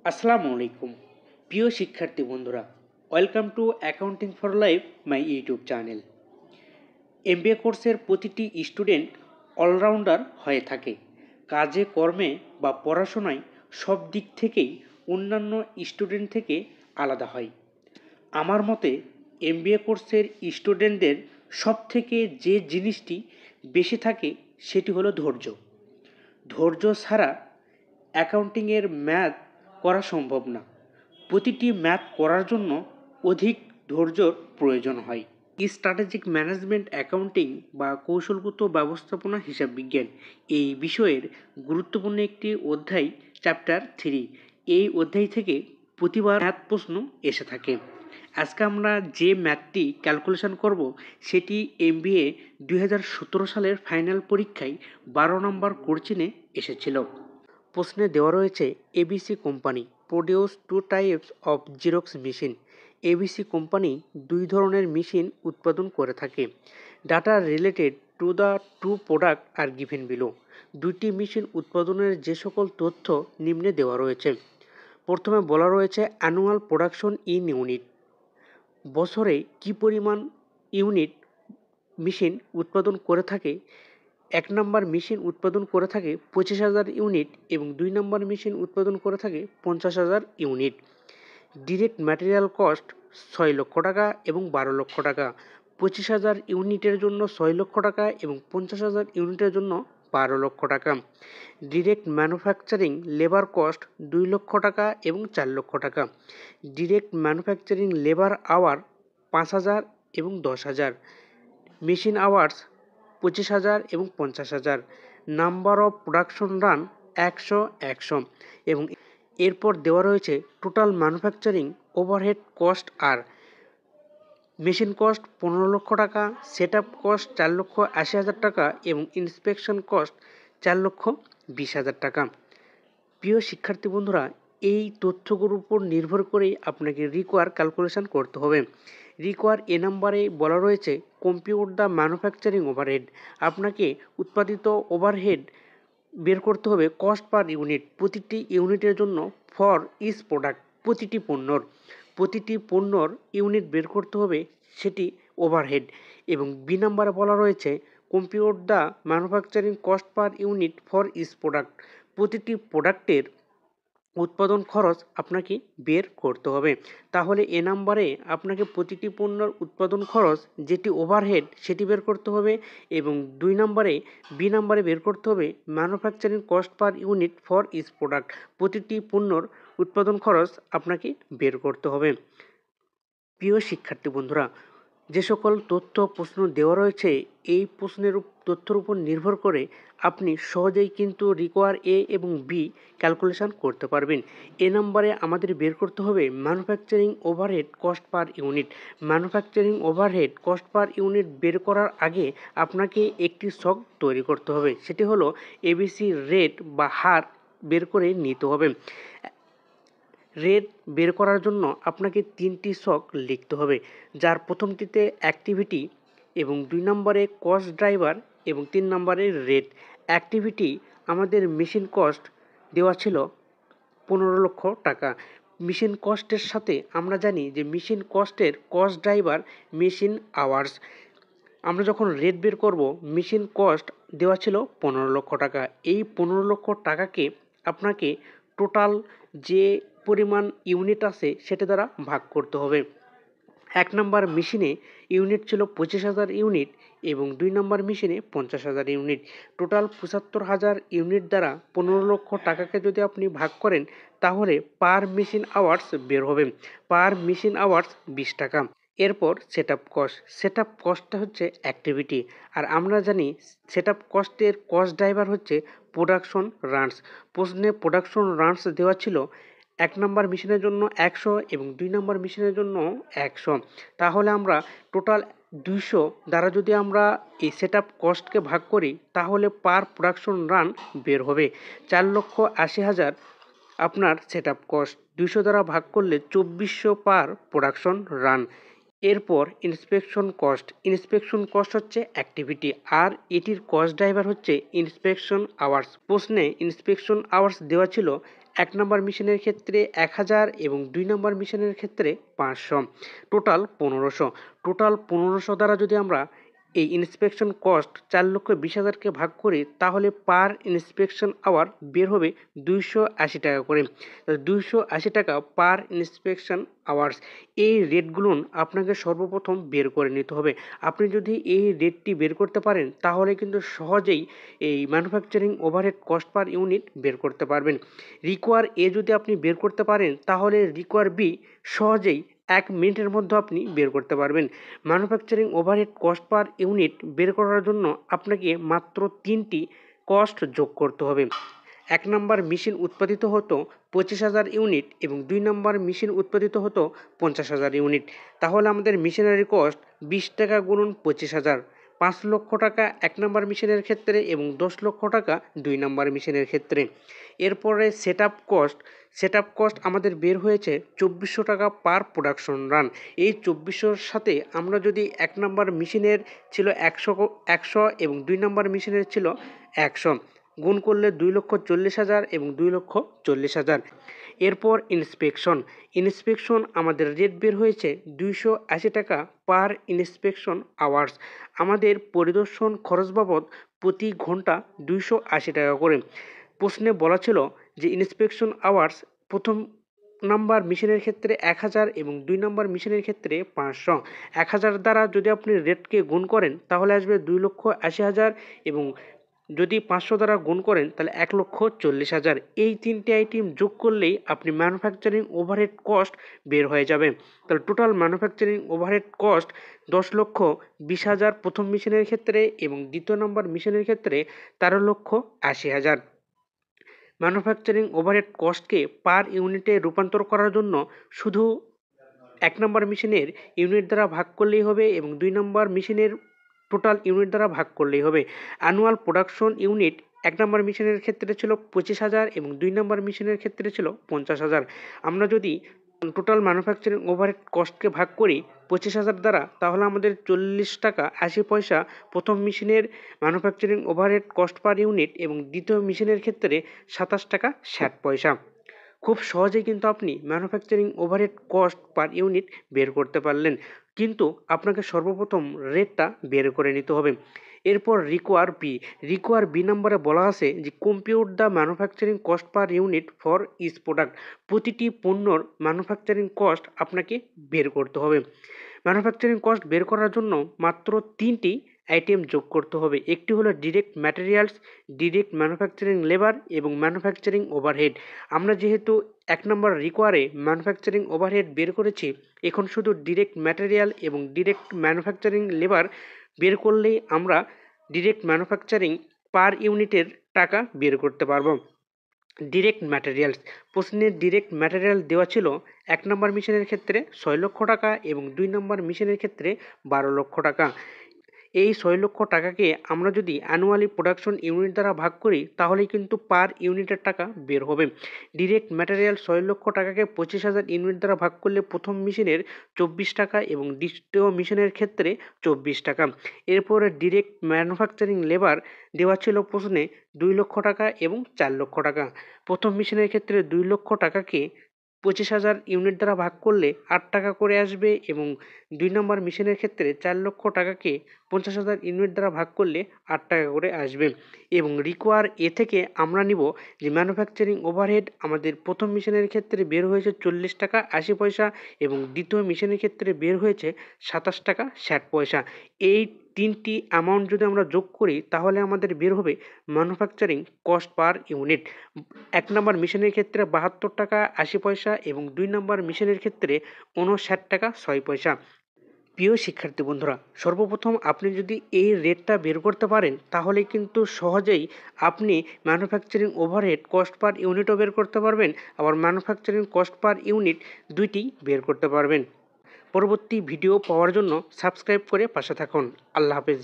আসসালামু আলাইকুম প্রিয় শিক্ষার্থী বন্ধুরা, welcome to accounting for life my YouTube channel. MBA কোর্সের প্রতিটি স্টুডেন্ট অলরাউন্ডার হয়ে থাকে। কাজে কর্মে বা পড়াশোনায় সব দিক থেকেই অন্যান্য স্টুডেন্ট থেকে আলাদা হয়। আমার মতে এমবিএ কোর্সের স্টুডেন্টদের সব থেকে যে জিনিসটি বেশি থাকে সেটি হলো ধৈর্য। ধৈর্য ছাড়া অ্যাকাউন্টিংয়ের ম্যাথ করা সম্ভব না। প্রতিটি ম্যাথ করার জন্য অধিক ধৈর্যর প্রয়োজন হয়। স্ট্র্যাটেজিক ম্যানেজমেন্ট অ্যাকাউন্টিং বা কৌশলগত ব্যবস্থাপনা হিসাব বিজ্ঞান এই বিষয়ের গুরুত্বপূর্ণ একটি অধ্যায় চ্যাপ্টার 3। এই অধ্যায় থেকে প্রতিবার ম্যাথ প্রশ্ন এসে থাকে। আজকে আমরা যে ম্যাথটি ক্যালকুলেশন করব সেটি এমবিএ 2017 সালের ফাইনাল পরীক্ষায় 12 নম্বর কোশ্চেনে এসেছিল। প্রশ্নে দেওয়া রয়েছে ABC company produce 2 types of Xerox machine. ABC company দুই ধরনের মেশিন উৎপাদন করে থাকে। Data related to the two product are given below. দুইটি মেশিন উৎপাদনের যে সকল তথ্য নিম্নে দেওয়া রয়েছে। প্রথমে বলা রয়েছে অ্যানুয়াল প্রোডাকশন ইন ইউনিট। বছরে কি পরিমাণ ইউনিট মেশিন উৎপাদন করে থাকে। 1 নম্বর মেশিন উৎপাদন করে থাকে 25,000 ইউনিট এবং 2 নম্বর মেশিন উৎপাদন করে থাকে 50,000 ইউনিট। ডিরেক্ট ম্যাটেরিয়াল কস্ট 6 লক্ষ টাকা এবং 12 লক্ষ টাকা। 25,000 ইউনিটের জন্য 6 লক্ষ টাকা এবং 50,000 ইউনিটের জন্য 12 লক্ষ টাকা। ডিরেক্ট ম্যানুফ্যাকচারিং লেবার কস্ট 2 লক্ষ টাকা এবং 4 লক্ষ টাকা। ডিরেক্ট ম্যানুফ্যাকচারিং লেবার আওয়ার 5,000 এবং 10,000। মেশিন আওয়ার্স 25,000 এবং 50,000। নাম্বার অফ প্রোডাকশন রান 100 এবং এরপর দেওয়া রয়েছে টোটাল ম্যানুফ্যাকচারিং ওভারহেড কস্ট আর মেশিন কস্ট 15 লক্ষ টাকা, সেট আপ কস্ট 4,80,000 টাকা এবং ইন্সপেকশন কস্ট 4,20,000 টাকা। প্রিয় শিক্ষার্থী বন্ধুরা, এই তথ্যগুলোর উপর নির্ভর করেই আপনাকে রিকোয়ার ক্যালকুলেশন করতে হবে। রিকোয়ার এ নাম্বারে বলা রয়েছে কম্পিউট দ্য ম্যানুফ্যাকচারিং ওভারহেড। আপনাকে উৎপাদিত ওভারহেড বের করতে হবে কস্ট পার ইউনিট, প্রতিটি ইউনিটের জন্য ফর ইচ প্রোডাক্ট, প্রতিটি পণ্যর ইউনিট বের করতে হবে, সেটি ওভারহেড। এবং বি নাম্বারে বলা রয়েছে compute the manufacturing cost per unit for each product, প্রতিটি প্রোডাক্টের উৎপাদন খরচ আপনাকে বের করতে হবে। তাহলে এ নাম্বারে আপনাকে প্রতিটি পণ্যের উৎপাদন খরচ যেটি ওভারহেড সেটি বের করতে হবে এবং 2 নম্বরে বি নাম্বারে বের করতে হবে manufacturing cost per unit for each product, প্রতিটি পণ্যর উৎপাদন খরচ আপনাকে বের করতে হবে। প্রিয় শিক্ষার্থী বন্ধুরা, যে সকল তথ্য প্রশ্ন দেওয়া রয়েছে এই প্রশ্নের তথ্যের উপর নির্ভর করে আপনি সহজেই কিন্তু রিকোয়ার এ এবং বি ক্যালকুলেশন করতে পারবেন। এ নম্বরে আমাদের বের করতে হবে manufacturing overhead cost per unit. Manufacturing overhead cost per unit বের করার আগে আপনাকে একটি ছক তৈরি করতে হবে, সেটি হলো এবিসি রেট বা হার বের করে নিতে হবে। রেট বের করার জন্য আপনাকে 3টি ছক লিখতে হবে, যার প্রথমটিতে অ্যাক্টিভিটি এবং 2 নম্বরে কস্ট ড্রাইভার এবং 3 নম্বরে রেট। অ্যাক্টিভিটি আমাদের মেশিন কস্ট দেওয়া ছিল 15 লক্ষ টাকা। মেশিন কস্টের সাথে আমরা জানি যে মেশিন কস্টের কস্ট ড্রাইভার মেশিন আওয়ার্স। আমরা যখন রেট বের করব মেশিন কস্ট দেওয়া ছিল 15 লক্ষ টাকা। এই 15 লক্ষ টাকাকে আপনাকে টোটাল যে পরিমাণ ইউনিট আছে সেটা দ্বারা ভাগ করতে হবে। 1 নম্বর মেশিনে ইউনিট ছিল 25,000 ইউনিট এবং 2 নম্বর মেশিনে 50,000 ইউনিট। টোটাল 75,000 ইউনিট দ্বারা 15 লক্ষ টাকাকে যদি আপনি ভাগ করেন তাহলে পার মেশিন আওয়ার্স বের হবে। পার মেশিন আওয়ার্স 20 টাকা। এরপর সেট আপ কস্টটা হচ্ছে অ্যাক্টিভিটি, আর আমরা জানি সেট আপ কস্টের কস্ট ড্রাইভার হচ্ছে প্রোডাকশন রানস। প্রশ্নে প্রোডাকশন রানস দেওয়া ছিল 1 নম্বর মেশিনের জন্য 100 এবং 2 নম্বর মেশিনের জন্য 100। তাহলে আমরা টোটাল 200 দ্বারা যদি আমরা এই সেট আপ কস্টকে ভাগ করি তাহলে পার প্রোডাকশন রান বের হবে 4,80,000। আপনার সেট আপ কস্ট 200 দ্বারা ভাগ করলে 2400 পার প্রোডাকশন রান। এরপর ইন্সপেকশন কস্ট হচ্ছে অ্যাক্টিভিটি, আর এটির কস্ট ড্রাইভার হচ্ছে ইন্সপেকশন আওয়ার্স। প্রশ্নে ইন্সপেকশন আওয়ার্স দেওয়া ছিল এক নম্বর মেশিনের ক্ষেত্রে 1000 এবং 2 নম্বর মেশিনের ক্ষেত্রে 500, টোটাল 1500। টোটাল 1500 দ্বারা যদি আমরা এই ইন্সপেকশন কস্ট 4,20,000কে ভাগ করি তাহলে পার ইন্সপেকশন আওয়ার বের হবে 280 টাকা করে। 280 টাকা পার ইন্সপেকশন আওয়ার্স। এই রেটগুলো আপনাকে সর্বপ্রথম বের করে নিতে হবে। আপনি যদি এই রেটটি বের করতে পারেন তাহলে কিন্তু সহজেই এই manufacturing overhead cost per unit বের করতে পারবেন। রিকোয়ার এ যদি আপনি বের করতে পারেন তাহলে রিকোয়ার বি সহজেই 1 মিনিটের মধ্যে আপনি বের করতে পারবেন। Manufacturing overhead cost per unit বের করার জন্য আপনাকে মাত্র 3টি কস্ট যোগ করতে হবে। 1 নম্বর মেশিন উৎপাদিত হতো 25,000 ইউনিট এবং 2 নম্বর মেশিন উৎপাদিত হতো 50,000 ইউনিট। তাহলে আমাদের মেশিনারি কস্ট 20 টাকা গুণন 25,000, 5 লক্ষ টাকা 1 নম্বর মেশিনের ক্ষেত্রে এবং 10 লক্ষ টাকা 2 নম্বর মেশিনের ক্ষেত্রে। এরপরে সেট আপ কস্ট আমাদের বের হয়েছে 2400 টাকা পার প্রোডাকশন রান। এই 2400-র সাথে আমরা যদি 1 নম্বর মেশিনের ছিল 100 এবং 2 নম্বর মেশিনের ছিল 100 গুণ করলে 2,40,000 এবং 2,40,000। এরপর ইন্সপেকশন আমাদের রেট বের হয়েছে 280 টাকা পার ইন্সপেকশন আওয়ার্স। আমাদের পরিদর্শন খরচ বাবদ প্রতি ঘন্টা 280 টাকা করে। প্রশ্নে বলা ছিল যে ইন্সপেকশন আওয়ার্স প্রথম নাম্বার মেশিনের ক্ষেত্রে 1000 এবং 2 নম্বর মেশিনের ক্ষেত্রে 500। 1000 দ্বারা যদি আপনি রেটকে গুণ করেন তাহলে আসবে 2,80,000 এবং যদি 500 দ্বারা গুণ করেন তাহলে 1,40,000। এই 3টে আইটেম যোগ করলেই আপনি ম্যানুফ্যাকচারিং ওভারহেড কস্ট বের হয়ে যাবে। তাহলে টোটাল ম্যানুফ্যাকচারিং ওভারহেড কস্ট 10,20,000 প্রথম মেশিনের ক্ষেত্রে এবং দ্বিতীয় নম্বর মেশিনের ক্ষেত্রে 13,80,000। ম্যানুফ্যাকচারিং ওভারহেড কস্টকে পার ইউনিটে রূপান্তর করার জন্য শুধু 1 নম্বর মেশিনের ইউনিট দ্বারা ভাগ করলেই হবে এবং 2 নম্বর মেশিনের টোটাল ইউনিট দ্বারা ভাগ করলেই হবে। অ্যানুয়াল প্রোডাকশন ইউনিট 1 নম্বর মেশিনের ক্ষেত্রে ছিল 25,000 এবং 2 নম্বর মেশিনের ক্ষেত্রে ছিল 50,000। আমরা যদি টোটাল ম্যানুফ্যাকচারিং ওভারহেড কস্টকে ভাগ করি 25,000 দ্বারা তাহলে আমাদের 40 টাকা 80 পয়সা প্রথম মেশিনের manufacturing overhead cost per unit এবং দ্বিতীয় মেশিনের ক্ষেত্রে 27 টাকা 60 পয়সা। খুব সহজেই কিন্তু আপনি manufacturing overhead cost per unit বের করতে পারলেন, কিন্তু আপনাকে সর্বপ্রথম রেটটা বের করে নিতে হবে। এরপর রিকোয়ার বি নম্বরে বলা আছে যে compute the manufacturing cost per unit for each product. প্রতিটি পণ্যর ম্যানুফ্যাকচারিং কস্ট আপনাকে বের করতে হবে। ম্যানুফ্যাকচারিং কস্ট বের করার জন্য মাত্র 3টি আইটেম যোগ করতে হবে। একটি হলো direct materials, direct manufacturing labour এবং ম্যানুফ্যাকচারিং ওভারহেড। আমরা যেহেতু 1 নম্বর রিকোয়ারে ম্যানুফ্যাকচারিং ওভারহেড বের করেছি, এখন শুধু ডিরেক্ট ম্যাটেরিয়াল এবং ডিরেক্ট ম্যানুফ্যাকচারিং লেবার বের করলেই আমরা ডিরেক্ট ম্যানুফ্যাকচারিং পার ইউনিটের টাকা বের করতে পারবো। ডিরেক্ট ম্যাটেরিয়ালস, প্রশ্নে ডিরেক্ট ম্যাটেরিয়াল দেওয়া ছিল 1 নম্বর মেশিনের ক্ষেত্রে 6 লক্ষ টাকা এবং 2 নম্বর মেশিনের ক্ষেত্রে 12 লক্ষ টাকা। এই 6 লক্ষ টাকাকে আমরা যদি অ্যানুয়ালি প্রোডাকশন ইউনিট দ্বারা ভাগ করি তাহলেই কিন্তু পার ইউনিটের টাকা বের হবে। ডিরেক্ট ম্যাটেরিয়াল 6 লক্ষ টাকাকে 25,000 ইউনিট দ্বারা ভাগ করলে প্রথম মেশিনের 24 টাকা এবং দ্বিতীয় মেশিনের ক্ষেত্রে 24 টাকা। এরপরে ডিরেক্ট ম্যানুফ্যাকচারিং লেবার দেওয়া ছিল প্রশ্নে 2 লক্ষ টাকা এবং 4 লক্ষ টাকা। প্রথম মেশিনের ক্ষেত্রে 2 লক্ষ টাকাকে 25,000 ইউনিট দ্বারা ভাগ করলে 8 টাকা করে আসবে এবং 2 নম্বর মেশিনের ক্ষেত্রে 4 লক্ষ টাকাকে 50,000 ইউনিট দ্বারা ভাগ করলে 8 টাকা করে আসবে। এবং রিকোয়ার এ থেকে আমরা নিব যে ম্যানুফ্যাকচারিং ওভারহেড আমাদের প্রথম মেশিনের ক্ষেত্রে বের হয়েছে 40 টাকা 80 পয়সা এবং দ্বিতীয় মেশিনের ক্ষেত্রে বের হয়েছে 27 টাকা 60 পয়সা। এই 3টি অ্যামাউন্ট যদি আমরা যোগ করি তাহলে আমাদের বের হবে ম্যানুফ্যাকচারিং কস্ট পার ইউনিট। 1 নম্বর মেশিনের ক্ষেত্রে 72 টাকা 80 পয়সা এবং 2 নম্বর মেশিনের ক্ষেত্রে 59 টাকা 6 পয়সা। প্রিয় শিক্ষার্থী বন্ধুরা, সর্বপ্রথম আপনি যদি এই রেটটা বের করতে পারেন তাহলে কিন্তু সহজেই আপনি ম্যানুফ্যাকচারিং ওভারহেড কস্ট পার ইউনিটও বের করতে পারবেন, আবার ম্যানুফ্যাকচারিং কস্ট পার ইউনিট দুইটি বের করতে পারবেন। পরবর্তী ভিডিও পাওয়ার জন্য সাবস্ক্রাইব করে পাশে থাকুন। আল্লাহ হাফেজ।